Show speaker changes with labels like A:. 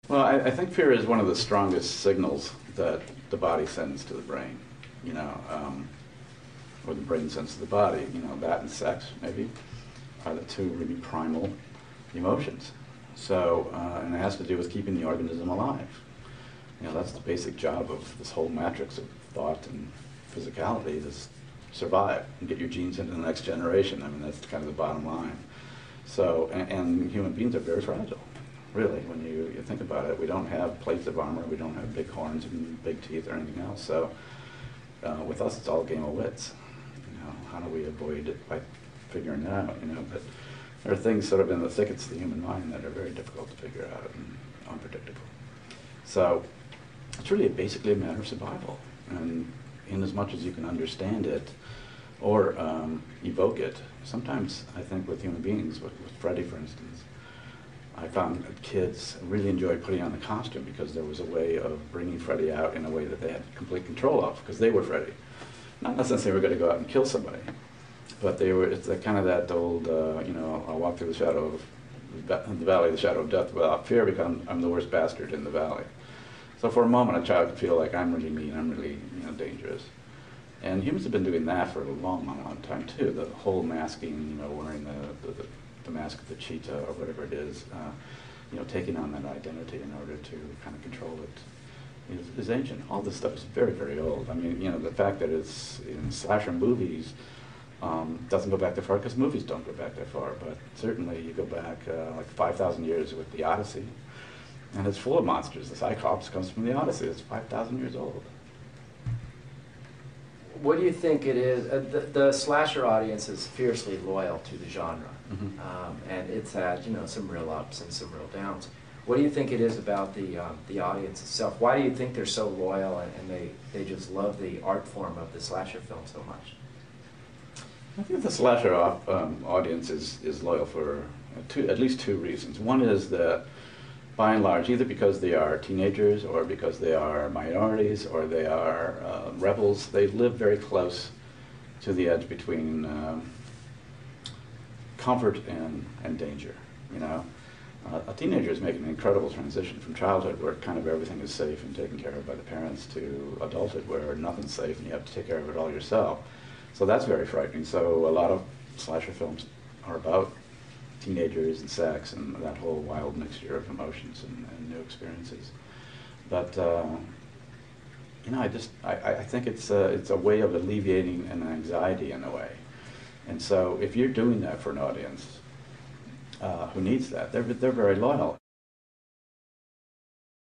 A: Well, I think fear is one of the strongest signals that the body sends to the brain, or the brain sends to the body. That and sex, maybe, are the two really primal emotions. So, and it has to do with keeping the organism alive. That's the basic job of this whole matrix of thought and physicality, is survive and get your genes into the next generation. I mean, that's kind of the bottom line. So, and human beings are very fragile, really, when you think about it. We don't have plates of armor, we don't have big horns and big teeth or anything else. So, with us, it's all a game of wits. How do we avoid it by figuring it out, But there are things sort of in the thickets of the human mind that are very difficult to figure out and unpredictable. So, it's really basically a matter of survival. And in as much as you can understand it or evoke it, sometimes I think with human beings, with Freddie, for instance, I found that kids really enjoyed putting on the costume because there was a way of bringing Freddie out in a way that they had complete control of, because they were Freddie. Not necessarily they were going to go out and kill somebody, but they were, it's kind of that old, I'll walk through the shadow of, the valley of the shadow of death without fear because I'm the worst bastard in the valley. So for a moment, a child could feel like I'm really mean, I'm really dangerous. And humans have been doing that for a long, long, long time too. The whole masking, wearing the mask of the cheetah or whatever it is, taking on that identity in order to kind of control it is ancient. All this stuff is very, very old. I mean, the fact that it's in slasher movies doesn't go back that far because movies don't go back that far. But certainly you go back like 5,000 years with the Odyssey. And it's full of monsters. The Cyclops comes from the Odyssey. It's 5,000 years old.
B: What do you think it is? The slasher audience is fiercely loyal to the genre. And it's had, some real ups and some real downs. What do you think it is about the audience itself? Why do you think they're so loyal and they just love the art form of the slasher film so much?
A: I think the slasher audience is loyal for at least two reasons. One is that, by and large, either because they are teenagers or because they are minorities or they are rebels, they live very close to the edge between comfort and danger. A teenager is making an incredible transition from childhood, where kind of everything is safe and taken care of by the parents, to adulthood, where nothing's safe and you have to take care of it all yourself. So that's very frightening. So a lot of slasher films are about teenagers and sex and that whole wild mixture of emotions and new experiences. But I think it's a way of alleviating an anxiety in a way. And so if you're doing that for an audience who needs that, they're very loyal.